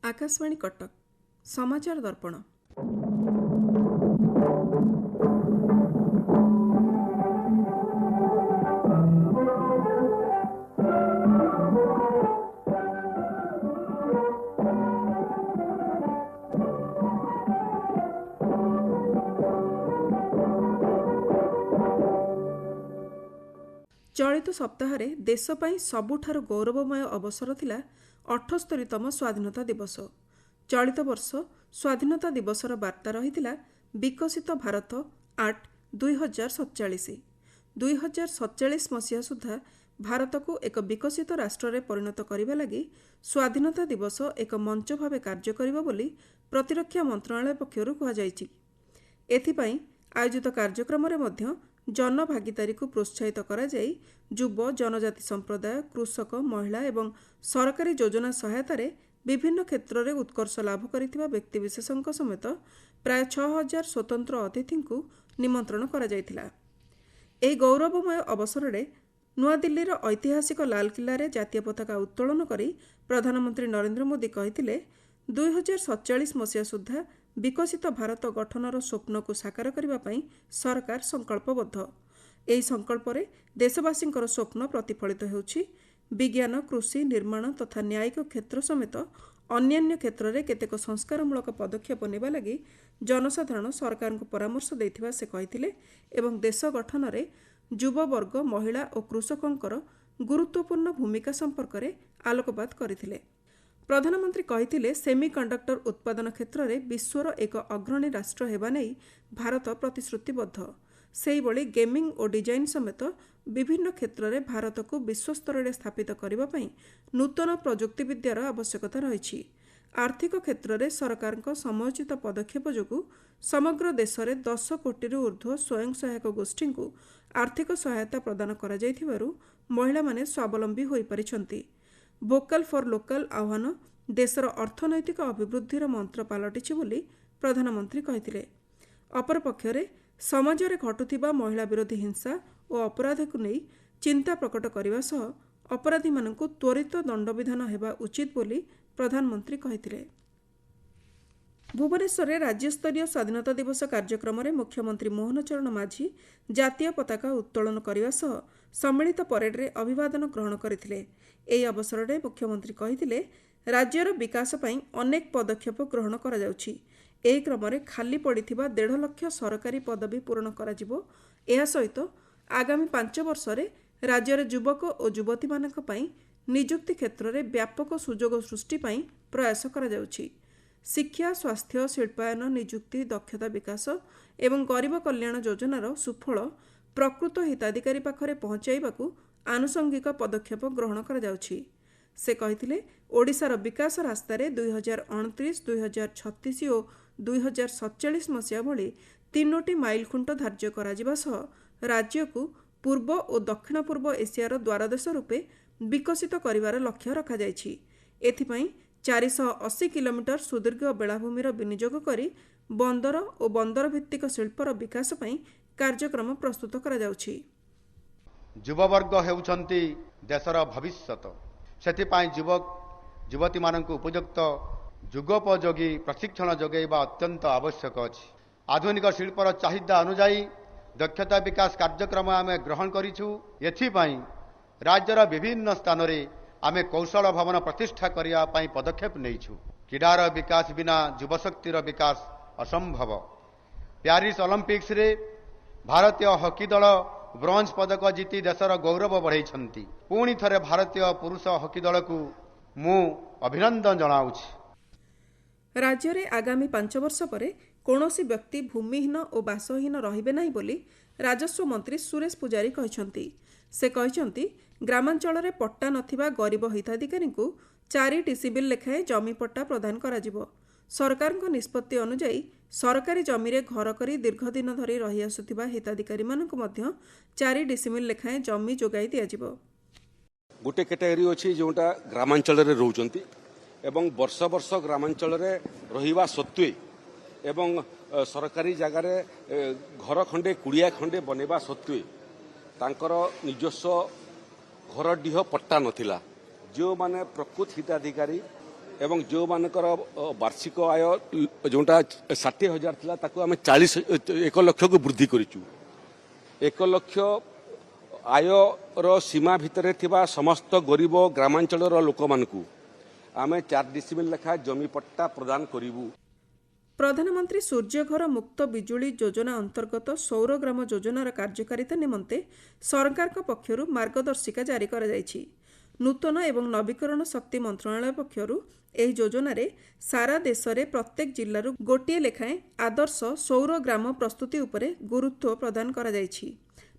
आकाशवाणी कटक समाचार दर्पण। चलित सप्ताह देश पाई सबुठारु गौरवमय अवसर थिला 78तम स्वाधीनता दिवस। चलित वर्ष स्वाधीनता दिवसर वार्ता रही विकसित भारत आट 2047। 2047 मसीहा सुधा भारत को एक विकसित राष्ट्र परिणत करने लगी स्वाधीनता दिवस एक मंच भाव कार्य करिबो बोली प्रतिरक्षा मंत्रालय पक्षरु कहुଯାଇଛି। एथिपाई आयोजित कार्यक्रम मध्य जन भागीदारी को प्रोत्साहित करा जाई युव जनजाति संप्रदाय कृषक महिला एवं सरकारी योजना सहायतार विभिन्न क्षेत्र में उत्कर्ष लाभ करिथिबा व्यक्तिविशेषों समेत प्राय 6000 स्वतंत्र अतिथि को निमंत्रण करा जायथिला। एही गौरवमय अवसर में नुआदिल्लीर ऐतिहासिक लालकिल्ला रे जातीय पताका उत्तोलन करी प्रधानमंत्री नरेंद्र मोदी कहिथिले 2047 मसीहा सुधा विकसित भारत गठनर स्वप्न को साकार करने पाई सरकार संकल्पबद्ध। एही संकल्प रे देशवासी स्वप्न प्रतिफलित होउछि। विज्ञान कृषि निर्माण तथा न्यायिक क्षेत्र समेत अन्यान्य क्षेत्र में केतेक संस्कारमूलक पदक्षेप नेबा लगी जनसाधारण सरकार को परामर्श देथिबा से कहिथिले एवं देश गठन में युववर्ग महिला और कृषकंकर गुरुत्वपूर्ण भूमिका संपर्क में आलोकपात करथिले। प्रधानमंत्री कहिथिले सेमीकंडक्टर उत्पादन क्षेत्र में विश्वर एक अग्रणी राष्ट्र हेबा नहीं भारत प्रतिश्रुतिबद्ध। सेहिभଳି गेमिंग और डिजाइन समेत विभिन्न क्षेत्र में भारत को विश्वस्तर में स्थापित करने पाई नूतन प्रजुक्ति विद्यार आवश्यकता रही। आर्थिक क्षेत्र में सरकार समयोचित पदक्षेप जोगु समग्र देश में 10 कोटी ऊर्ध्व स्वयं सहायक गोष्ठी को आर्थिक सहायता प्रदान करा जायथिबारु महिला माने स्वावलंबी होई परिछंती। वोकल फॉर लोकल आह्वान देशर अर्थनैतिक अभिवृद्धिर मंत्र पलटिछि बोली प्रधानमंत्री कहिथिले। अपरपक्षरे समाजरे घटुथिबा महिला विरोधी हिंसा और अपराध को नहीं चिंता प्रकट करने सह अपराधी मानकु त्वरित दंडविधान हेबा उचित बोली प्रधानमंत्री कहिथिले। भुवनेश्वर में राज्यस्तरीय स्वाधीनता दिवस कार्यक्रम में मुख्यमंत्री मोहन चरण माझी जातीय पताका उत्तोलन करने सह सम्मिलित परेड रे अभिवादन ग्रहण करथिले। एही अवसर में मुख्यमंत्री कहिथिले राज्यर विकास पई अनेक पदक्षेप ग्रहण करा जाउछि। एही क्रम में खाली पड़िथिबा 1.5 लाख सरकारी पदवी पूरण करा जिवो। एहा सहित आगामी 5 वर्ष रे राज्यर युवक और युवती मानक पई नियुक्ति क्षेत्र में व्यापक सुजोग सृष्टि पई प्रयास करा जाउछि। शिक्षा स्वास्थ्य शिल्पायन नियुक्ति दक्षता विकास एवं गरीब कल्याण योजनार सुफल प्रकृत हिताधिकारी पाखरे पहुंचाइबाकू आनुषंगिक पदक्षेप ग्रहण करा जाउछि। से कहिथिले ओडिशार विकास रास्तार 2029, 2036 और 2047 मसीहा भली 3टी माइल खुंट धार्य करा सह राज्य को पूर्व और दक्षिण पूर्व एशियार द्वारदेश रूपे विकसित करिवार लक्ष्य रखा जायछि। एथिपाई 480 किलोमीटर सुदीर्घ बेलाभूमिर विनियोग करी बंदर और बंदर भित्तिक शिल्पर विकास पई कार्यक्रम प्रस्तुत करा जाउछि। युववर्ग हेउछंती देशर भविष्यत। सेथिपाई युवक युवती मानकु उपयुक्त जुगोपयोगी प्रशिक्षण जोगैबा अत्यंत आवश्यक अछि। आधुनिक शिल्पर चाहिदा अनुसार दक्षता विकास कार्यक्रम आमे ग्रहण करिछु। एथिपाई राज्यर विभिन्न स्थान रे आमे कौशल भवन प्रतिष्ठा करिया पाई पदक्षेप नैछु। क्रीडार विकास बिना युवशक्तिर विकास असंभव। प्यारिस ओलंपिक्स रे भारतीय हॉकी दल ब्रोंज पदक जीति देशर गौरव बढ़ाई। पुणी थरे भारतीय पुरुष हॉकी दल को मु अभिनंदन जनाउछि। राज्य में आगामी 5 वर्ष पर कौनसी व्यक्ति भूमिहीन और बासहीन रहिबे नहीं बोली राजस्व मंत्री सुरेश पुजारी कहिसंती। से कहिसंती ग्रामांचल रे पट्टा नथिबा गरीब हिताधिकारी को 4 डिसिबिल लेखाएं जमी पट्टा प्रदान कराजिबो। सरकार निष्पत्ति अनुଯାयी सरकारी जमी रे घर करी दीर्घ दिन धरी रही आसुथिबा हिताधिकारी मानक मध्य 4 डिसिमिल लेखाएं जमी जोगाई दियाजिबो। गोटे कैटेगरी अछि जोटा ग्रामांचल रे रहउचंती एवं वर्ष वर्ष ग्रामांचल रे रहिबा सत्वे एवं सरकारी जगह रे घर खंडे कुड़िया खंडे बनेबा सत्वे तांकर निजस्व घर डीह पट्टा नथिला। जो माने प्रकृत हिताधिकारी ଏବଂ ଯେଉଁମାନଙ୍କର ବାର୍ଷିକ ଆୟ ଯେଉଁଟା 60,000 ଥିଲା ତାକୁ ଆମେ 1 ଲକ୍ଷକୁ ବୃଦ୍ଧି କରିଛୁ। 1 ଲକ୍ଷ ଆୟର ସୀମା ଭିତରେ ଥିବା ସମସ୍ତ ଗରିବ ଗ୍ରାମାଞ୍ଚଳର ଲୋକମାନଙ୍କୁ ଆମେ 4 ଡିସିମିଲ୍ ଲେଖା ଜମି ପଟ୍ଟା ପ୍ରଦାନ କରିବୁ। ପ୍ରଧାନମନ୍ତ୍ରୀ ସୂର୍ଯ୍ୟଘର ମୁକ୍ତ ବିଜୁଳି ଯୋଜନା ଅନ୍ତର୍ଗତ ସୌରଗ୍ରାମ ଯୋଜନାର କାର୍ଯ୍ୟକାରିତା ନିମନ୍ତେ ସରକାରଙ୍କ ପକ୍ଷରୁ ମାର୍ଗଦର୍ଶିକା ଜାରି କରାଯାଇଛି। ନୂତନ ଏବଂ ନବୀକରଣ ଶକ୍ତି ମନ୍ତ୍ରଣାଳୟ ପକ୍ଷରୁ ଏହି ଯୋଜନାରେ ସାରା ଦେଶରେ ପ୍ରତ୍ୟେକ ଜିଲ୍ଲାରୁ ଗୋଟିଏ ଲେଖାଏଁ ଆଦର୍ଶ ସୌରଗ୍ରାମ ପ୍ରସ୍ତୁତି ଉପରେ ଗୁରୁତ୍ୱ ପ୍ରଦାନ କରାଯାଇଛି।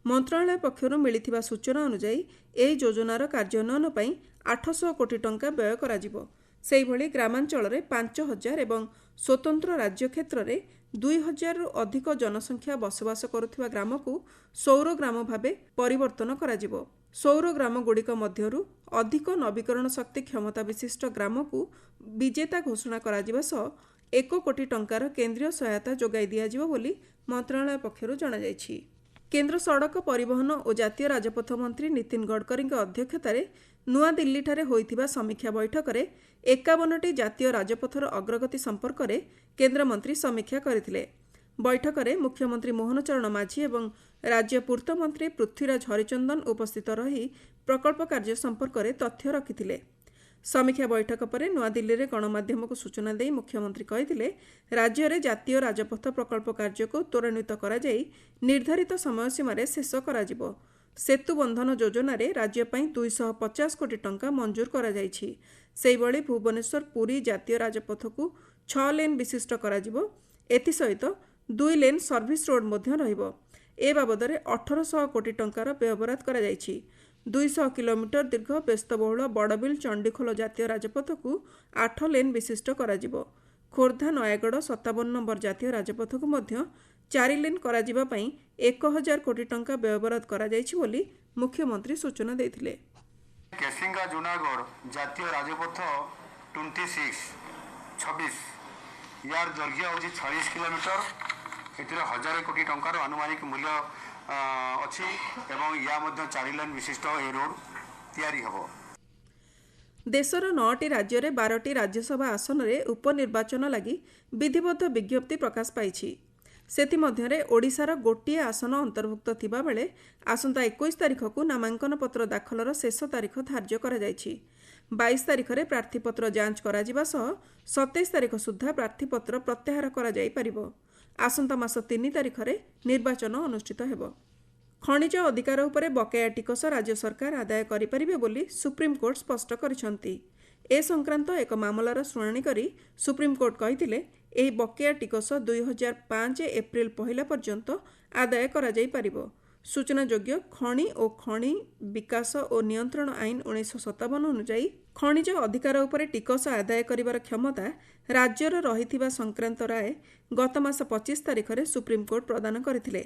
ମନ୍ତ୍ରଣାଳୟ ପକ୍ଷରୁ ମିଳିଥିବା ସୂଚନା ଅନୁଯାୟୀ ଏହି ଯୋଜନାର କାର୍ଯ୍ୟାନ୍ୱୟନ ପାଇଁ 800 କୋଟି ଟଙ୍କା ବ୍ୟୟ କରାଯିବ। ସେହିଭଳି ଗ୍ରାମାଞ୍ଚଳରେ 5,000 ଏବଂ ସ୍ୱତନ୍ତ୍ର ରାଜ୍ୟ କ୍ଷେତ୍ରରେ 2,000ରୁ ଅଧିକ ଜନସଂଖ୍ୟା ବସବାସ କରୁଥିବା ଗ୍ରାମକୁ ସୌରଗ୍ରାମ ଭାବେ ପରିବର୍ତ୍ତନ କରାଯିବ। ସୌରଗ୍ରାମଗୁଡ଼ିକ ମଧ୍ୟରୁ ଅଧିକ ନବୀକରଣ ଶକ୍ତି କ୍ଷମତା ବିଶିଷ୍ଟ ଗ୍ରାମକୁ ବିଜେତା ଘୋଷଣା କରାଯିବା ସହ 1 କୋଟି ଟଙ୍କାର କେନ୍ଦ୍ରୀୟ ସହାୟତା ଯୋଗାଇ ଦିଆଯିବ ବୋଲି ମନ୍ତ୍ରଣାଳୟ ପକ୍ଷରୁ ଜଣାଯାଇଛି। କେନ୍ଦ୍ର ସଡ଼କ ପରିବହନ ଓ ଜାତୀୟ ରାଜପଥ ମନ୍ତ୍ରୀ ନୀତିନ ଗଡ଼କରୀଙ୍କ ଅଧ୍ୟକ୍ଷତାରେ ନୂଆଦିଲ୍ଲୀଠାରେ ହୋଇଥିବା ସମୀକ୍ଷା ବୈଠକରେ 51ଟି ଜାତୀୟ ରାଜପଥର ଅଗ୍ରଗତି ସମ୍ପର୍କରେ କେନ୍ଦ୍ରମନ୍ତ୍ରୀ ସମୀକ୍ଷା କରିଥିଲେ। ବୈଠକରେ ମୁଖ୍ୟମନ୍ତ୍ରୀ ମୋହନ ଚରଣ ମାଝୀ ଏବଂ ରାଜ୍ୟ ପୂର୍ତ୍ତମନ୍ତ୍ରୀ ପୃଥ୍ୱୀରାଜ ହରିଚନ୍ଦନ ଉପସ୍ଥିତ ରହି ପ୍ରକଳ୍ପ କାର୍ଯ୍ୟ ସମ୍ପର୍କରେ ତଥ୍ୟ ରଖିଥିଲେ। ସମୀକ୍ଷା ବୈଠକ ପରେ ନୂଆଦିଲ୍ଲୀରେ ଗଣମାଧ୍ୟମକୁ ସୂଚନା ଦେଇ ମୁଖ୍ୟମନ୍ତ୍ରୀ କହିଥିଲେ, ରାଜ୍ୟରେ ଜାତୀୟ ରାଜପଥ ପ୍ରକଳ୍ପ କାର୍ଯ୍ୟକୁ ତ୍ୱରାନ୍ୱିତ କରାଯାଇ ନିର୍ଦ୍ଧାରିତ ସମୟସୀମାରେ ଶେଷ କରାଯିବ। ସେତୁ ବନ୍ଧନ ଯୋଜନାରେ ରାଜ୍ୟ ପାଇଁ 250 କୋଟି ଟଙ୍କା ମଞ୍ଜୁର କରାଯାଇଛି। ସେହିଭଳି ଭୁବନେଶ୍ୱର ପୁରୀ ଜାତୀୟ ରାଜପଥକୁ 6 ଲେନ୍ ବିଶିଷ୍ଟ କରାଯିବ। ଏଥିସହିତ 2 ଲେନ୍ ସର୍ଭିସ୍ ରୋଡ୍ ମଧ୍ୟ ରହିବ। ଏ ବାବଦରେ 1,800 କୋଟି ଟଙ୍କାର ବ୍ୟୟବରାଦ କରାଯାଇଛି। 200 କିଲୋମିଟର ଦୀର୍ଘ ବ୍ୟସ୍ତବହୁଳ ବଡ଼ବିଲ୍ ଚଣ୍ଡିଖୋଲ ଜାତୀୟ ରାଜପଥକୁ 8 ଲେନ୍ ବିଶିଷ୍ଟ କରାଯିବ। ଖୋର୍ଦ୍ଧା ନୟାଗଡ଼ 57 ନମ୍ବର ଜାତୀୟ ରାଜପଥକୁ ମଧ୍ୟ 4 ଲେନ୍ କରାଯିବା ପାଇଁ 1,000 କୋଟି ଟଙ୍କା ବ୍ୟୟବରାଦ କରାଯାଇଛି ବୋଲି ମୁଖ୍ୟମନ୍ତ୍ରୀ ସୂଚନା ଦେଇଥିଲେ। କେସିଙ୍ଗା ଜୁନାଗଡ଼ ଜାତୀୟ ରାଜପଥ 26 यार दୈର୍ଘ୍ୟ ହେଉଛି 40 କିଲୋମିଟର। ଏଥିରେ 1,000 କୋଟି ଟଙ୍କାର ଆନୁମାନିକ ମୂଲ୍ୟ ଅଛି ଏବଂ ଏହା ମଧ୍ୟ 4 ଲେନ୍ ବିଶିଷ୍ଟ ଏହି ରୋଡ୍ ତିଆରି ହେବ। ଦେଶର 9ଟି ରାଜ୍ୟରେ 12ଟି ରାଜ୍ୟସଭା ଆସନରେ ଉପନିର୍ବାଚନ ଲାଗି ବିଧିବଦ୍ଧ ବିଜ୍ଞପ୍ତି ପ୍ରକାଶ ପାଇଛି। ସେଥିମଧ୍ୟରେ ଓଡ଼ିଶାର ଗୋଟିଏ ଆସନ ଅନ୍ତର୍ଭୁକ୍ତ ଥିବାବେଳେ ଆସନ୍ତା 21 ତାରିଖକୁ ନାମାଙ୍କନ ପତ୍ର ଦାଖଲର ଶେଷ ତାରିଖ ଧାର୍ଯ୍ୟ କରାଯାଇଛି। 22 ତାରିଖରେ ପ୍ରାର୍ଥୀପତ୍ର ଯାଞ୍ଚ କରାଯିବା ସହ 27 ତାରିଖ ସୁଦ୍ଧା ପ୍ରାର୍ଥୀପତ୍ର ପ୍ରତ୍ୟାହାର କରାଯାଇପାରିବ। ଆସନ୍ତା ମାସ 3 ତାରିଖରେ ନିର୍ବାଚନ ଅନୁଷ୍ଠିତ ହେବ। ଖଣିଜ ଅଧିକାର ଉପରେ ବକେୟା ଟିକସ ରାଜ୍ୟ ସରକାର ଆଦାୟ କରିପାରିବେ ବୋଲି ସୁପ୍ରିମକୋର୍ଟ ସ୍ପଷ୍ଟ କରିଛନ୍ତି। ଏ ସଂକ୍ରାନ୍ତ ଏକ ମାମଲାର ଶୁଣାଣି କରି ସୁପ୍ରିମକୋର୍ଟ କହିଥିଲେ, ଏହି ବକେୟା ଟିକସ 2005 ଏପ୍ରିଲ 1 ପର୍ଯ୍ୟନ୍ତ ଆଦାୟ କରାଯାଇପାରିବ। ସୂଚନାଯୋଗ୍ୟ, ଖଣି ଓ ଖଣି ବିକାଶ ଓ ନିୟନ୍ତ୍ରଣ ଆଇନ 1957 ଅନୁଯାୟୀ ଖଣିଜ ଅଧିକାର ଉପରେ ଟିକସ ଆଦାୟ କରିବାର କ୍ଷମତା ରାଜ୍ୟର ରହିଥିବା ସଂକ୍ରାନ୍ତ ରାୟ ଗତ ମାସ 25 ତାରିଖରେ ସୁପ୍ରିମକୋର୍ଟ ପ୍ରଦାନ କରିଥିଲେ।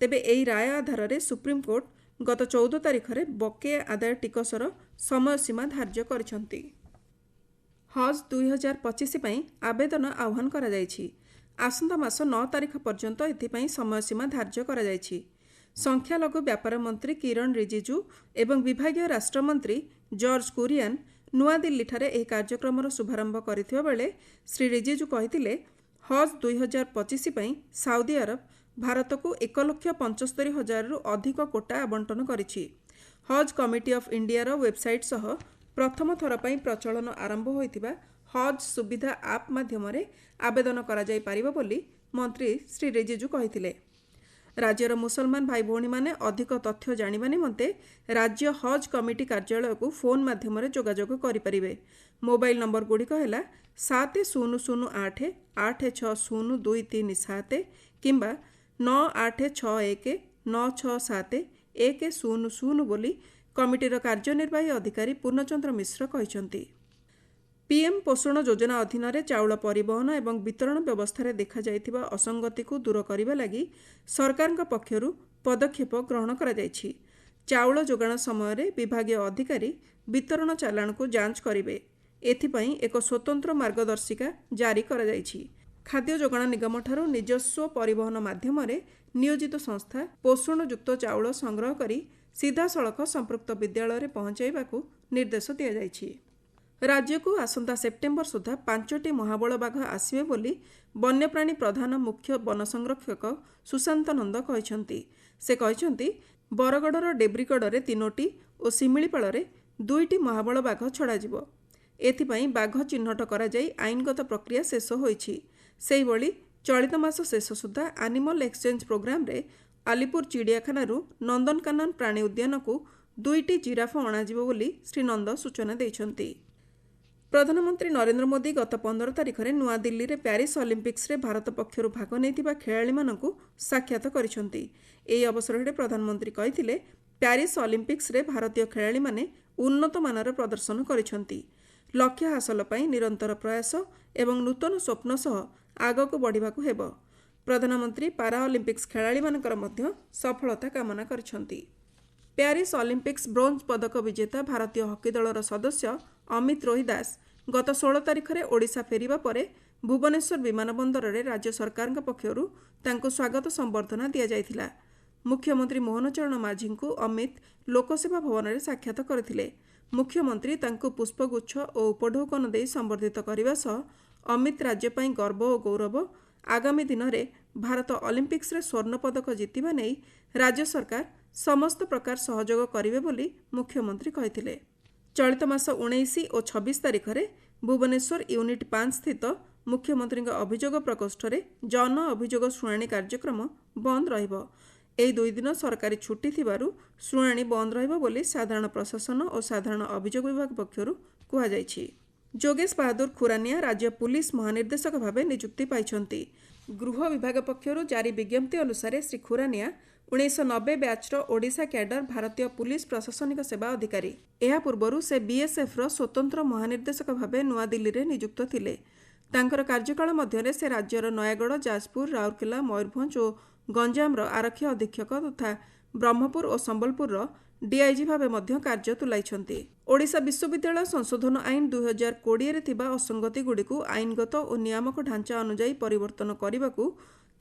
ତେବେ ଏହି ରାୟ ଆଧାରରେ ସୁପ୍ରିମକୋର୍ଟ ଗତ 14 ତାରିଖରେ ବକେୟା ଆଦାୟ ଟିକସର ସମୟସୀମା ଧାର୍ଯ୍ୟ କରିଛନ୍ତି। ହଜ୍ 2025 ପାଇଁ ଆବେଦନ ଆହ୍ୱାନ କରାଯାଇଛି। ଆସନ୍ତା ମାସ 9 ତାରିଖ ପର୍ଯ୍ୟନ୍ତ ଏଥିପାଇଁ ସମୟସୀମା ଧାର୍ଯ୍ୟ କରାଯାଇଛି। ସଂଖ୍ୟାଲଘୁ ବ୍ୟାପାର ମନ୍ତ୍ରୀ କିରଣ ରିଜିଜୁ ଏବଂ ବିଭାଗୀୟ ରାଷ୍ଟ୍ରମନ୍ତ୍ରୀ ଜର୍ଜ କୁରିଆନ୍ ନୂଆଦିଲ୍ଲୀଠାରେ ଏହି କାର୍ଯ୍ୟକ୍ରମର ଶୁଭାରମ୍ଭ କରିଥିବା ବେଳେ ଶ୍ରୀ ରିଜିଜୁ କହିଥିଲେ, ହଜ୍ 2025 ପାଇଁ ସାଉଦି ଆରବ ଭାରତକୁ 1,75,000ରୁ ଅଧିକ କୋଟା ଆବଣ୍ଟନ କରିଛି। ହଜ୍ କମିଟି ଅଫ୍ ଇଣ୍ଡିଆର ୱେବସାଇଟ୍ ସହ ପ୍ରଥମ ଥର ପାଇଁ ପ୍ରଚଳନ ଆରମ୍ଭ ହୋଇଥିବା ହଜ୍ ସୁବିଧା ଆପ୍ ମାଧ୍ୟମରେ ଆବେଦନ କରାଯାଇପାରିବ ବୋଲି ମନ୍ତ୍ରୀ ଶ୍ରୀ ରିଜିଜୁ କହିଥିଲେ। ରାଜ୍ୟର ମୁସଲମାନ ଭାଇ ଭଉଣୀମାନେ ଅଧିକ ତଥ୍ୟ ଜାଣିବା ନିମନ୍ତେ ରାଜ୍ୟ ହଜ୍ କମିଟି କାର୍ଯ୍ୟାଳୟକୁ ଫୋନ୍ ମାଧ୍ୟମରେ ଯୋଗାଯୋଗ କରିପାରିବେ। ମୋବାଇଲ୍ ନମ୍ବରଗୁଡ଼ିକ ହେଲା 7008 860237 କିମ୍ବା 9861 967 100 ବୋଲି କମିଟିର କାର୍ଯ୍ୟନିର୍ବାହୀ ଅଧିକାରୀ ପୂର୍ଣ୍ଣଚନ୍ଦ୍ର ମିଶ୍ର କହିଛନ୍ତି। ପିଏମ୍ ପୋଷଣ ଯୋଜନା ଅଧୀନରେ ଚାଉଳ ପରିବହନ ଏବଂ ବିତରଣ ବ୍ୟବସ୍ଥାରେ ଦେଖାଯାଇଥିବା ଅସଙ୍ଗତିକୁ ଦୂର କରିବା ଲାଗି ସରକାରଙ୍କ ପକ୍ଷରୁ ପଦକ୍ଷେପ ଗ୍ରହଣ କରାଯାଇଛି। ଚାଉଳ ଯୋଗାଣ ସମୟରେ ବିଭାଗୀୟ ଅଧିକାରୀ ବିତରଣ ଚାଲାଣକୁ ଯାଞ୍ଚ କରିବେ। ଏଥିପାଇଁ ଏକ ସ୍ୱତନ୍ତ୍ର ମାର୍ଗଦର୍ଶିକା ଜାରି କରାଯାଇଛି। ଖାଦ୍ୟ ଯୋଗାଣ ନିଗମଠାରୁ ନିଜସ୍ୱ ପରିବହନ ମାଧ୍ୟମରେ ନିୟୋଜିତ ସଂସ୍ଥା ପୋଷଣଯୁକ୍ତ ଚାଉଳ ସଂଗ୍ରହ କରି ସିଧାସଳଖ ସମ୍ପୃକ୍ତ ବିଦ୍ୟାଳୟରେ ପହଞ୍ଚାଇବାକୁ ନିର୍ଦ୍ଦେଶ ଦିଆଯାଇଛି। राज्यକୁ आसंता सेप्टेम्बर सुधा 5टी महाबଳ बाघ आसिबे बोली वन्यप्राणी प्रधान मुख्य वन संरक्षक सुशांत नंद कहते। से कहते बरगड़र डेब्रिगड़े 3टी और शिमिलीपाଳରେ 2टी महाबळ बाघ छड़ाଯିବ। एथिपाई बाघ चिह्नट करा जाई आईनगत प्रक्रिया शेष होईछि। सेहिभଳି चलित मास शेष सुधा एनिमल एक्सचेंज प्रोग्राम रे आलिपुर चिड़ियाखानारू नंदनकानन प्राणी उद्यान को 2टी जिराफ अणाजिବ बोली श्री नंद सूचना ଦେଇଛନ୍ତି। प्रधानमंत्री नरेंद्र मोदी गत 15 तारिख में नुआदिल्ली रे प्यारिस ओलंपिक्स रे भारत पक्षर भाग नहीं खेलाड़ी मानू साक्षात करिसेंति। एही अवसर में प्रधानमंत्री कहते प्यारिस ओलंपिक्स रे भारतीय खेलाड़ी माने उन्नत मानर प्रदर्शन करिसेंति। लक्ष्य हासिल पई निरंतर प्रयास एवं नूतन स्वप्न सह आगक बढ़िबाकू हेबो। प्रधानमंत्री पारा ओलंपिक्स खेलाड़ी मानकर मध्य सफलता कामना करिसेंति। प्यारिस ओलंपिक्स ब्रोंज पदक विजेता भारतीय हॉकी दलर सदस्य अमित रोहिदास गत 16 तारिख में ओडिशा फेरिबा परे भुवनेश्वर विमानबंदर में राज्य सरकार पक्षरु तांको स्वागत संबर्धना दिया जायथिला। मुख्यमंत्री मोहन चरण माझी को अमित लोकसेवा भवन में साक्षात करथिले। मुख्यमंत्री तांको पुष्पगुच्छ और उपढौकन दे संबर्धित करने सह अमित राज्य पई गर्व और गौरव आगामी दिन में भारत ओलंपिक्स रे स्वर्ण पदक जीतिबा नै राज्य सरकार समस्त प्रकार सहयोग करिवे बोली मुख्यमंत्री कहिथिले। चलित मास 19 और 26 तारिख में भुवनेश्वर यूनिट 5 स्थित मुख्यमंत्री अभियोग प्रकोष्ठ में जन अभियोग शुणाणी कार्यक्रम बंद रहिबो। एही 2 दिन सरकारी छुट्टी थिबारु शुणाणी बंद रहिबो बोली साधारण प्रशासन और साधारण अभियोग विभाग पक्षरु कुहा जायछि। जोगेश बहादुर खुरानिया राज्य पुलिस महानिर्देशक भाव नियुक्ति पाइछन्ति। गृह विभाग पक्षरु जारी विज्ञप्ति अनुसार श्री खुरानिया 1990 बैचर ओडिशा कैडर भारतीय पुलिस प्रशासनिक सेवा अधिकारी। एहा पूर्वरु से बीएसएफ रो स्वतंत्र महानिर्देशक भाव नुआदिल्ली रे नियुक्त थिले। तांकर कार्यकाल मध्यरे से राज्यर नयागढ़, जाजपुर, राउरकेला, मयूरभंज और गंजाम रो आरक्षी अधीक्षक तथा ब्रह्मपुर और संबलपुर रो डीआईजी भाव मध्य कार्य तुलाइछन्ति। ओडिशा विश्वविद्यालय संशोधन आईन 2020 रे थिबा असंगति गुड़िकु आईनगत और नियामक ढांचा अनुଯାयी परिवर्तन करने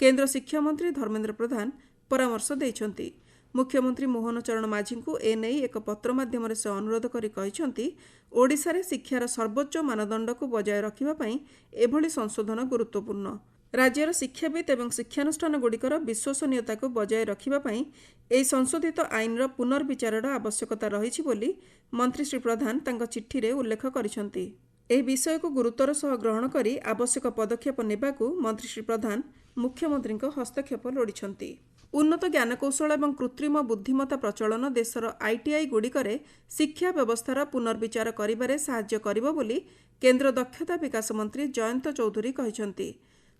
केंद्र शिक्षा मंत्री धर्मेंद्र प्रधान परामर्श देइछन्ति। मुख्यमंत्री मोहन चरण माझी को एने एक पत्र माध्यम से अनुरोध करी कहिछन्ति ओडिशा रे शिक्षार सर्वोच्च मानदंड को बजाय रखिबा पई एभली संशोधन गुरुत्वपूर्ण। राज्यर शिक्षाविद एवं शिक्षानुष्ठान गुड़िकर विश्वसनीयता को बजाय रखिबा पई एही संशोधित आईनर पुनर्विचारर आवश्यकता रहिछि बोली मंत्री श्री प्रधान तांका चिट्ठी रे उल्लेख करिसन्ति। एही विषय को गुरुत्वर सह ग्रहण करी आवश्यक पदक्षेप नेबाकू मंत्री श्री प्रधान मुख्यमंत्री हस्तक्षेप लोड़िछन्ति। उन्नत ज्ञानकौशल एवं कृत्रिम बुद्धिमत्ता प्रचलन देशर आईटीआई गुड़िकरे शिक्षा व्यवस्थार पुनर्विचार करिबारे साहाय्य करिबो बोली केंद्र दक्षता विकास मंत्री जयंत चौधरी कहिसन्ति।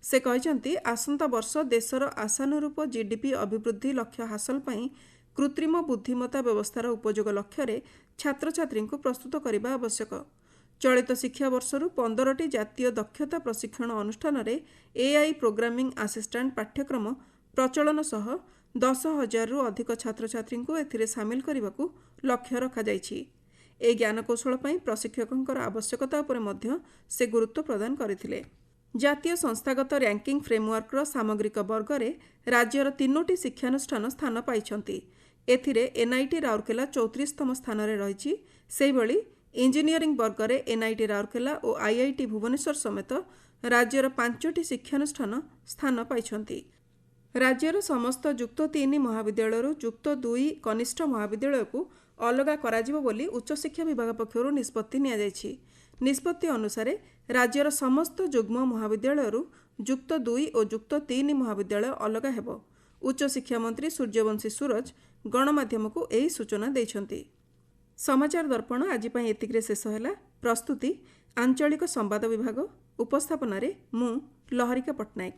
से कहते आसंता वर्ष देशर आशानुरूप जीडीपी अभिवृद्धि लक्ष्य हासिल पई कृत्रिम बुद्धिमत्ता व्यवस्थार उपयोग लक्ष्य छात्र छात्री को प्रस्तुत करने आवश्यक। चलित शिक्षा वर्षरू 15टी जातीय दक्षता प्रशिक्षण अनुष्ठान रे एआई प्रोग्रामिंग असिस्टेंट पाठ्यक्रम प्रचलन सह 10,000 रु अधिक छात्र छात्री को एथिरे सामिल करने लक्ष्य रखा जाइछि। ए ज्ञानकौशल पई प्रशिक्षकंकर आवश्यकता उपर मध्य से गुरुत्व प्रदान करथिले। जातीय संस्थागत रैंकिंग फ्रेमवर्क सामग्रिक वर्ग में राज्यर 3टी शिक्षानुष्ठान स्थान पाइछन्ति। एथिरे एनआईटी राउरकेला 34तम स्थान रे रहिछि। सेहिभଳି इंजीनियरिंग वर्ग में एनआईटी राउरकेला और आईआईटी भुवनेश्वर समेत राज्यर 5टी शिक्षानुष्ठान स्थान पाइछन्ति। राज्यर समस्त युक्त 3 महाविद्यालय युक्त 2 कनिष्ठ महाविद्यालय को अलग कराजिबो बोली उच्च शिक्षा विभाग पक्षरु निष्पत्ति निया जायछि। निष्पत्ति अनुसार राज्यर समस्त युग्म महाविद्यालय युक्त 2 और युक्त 3 महाविद्यालय अलग हेबो। उच्च शिक्षा मंत्री सूर्यवंशी सूरज गणमाध्यम को यही सूचना दैछन्ति। समाचार दर्पण आज पई एतिकरे शेष होला। प्रस्तुति आंचलिक संवाद विभाग। उपस्थापन मु लहरिका पट्टनायक।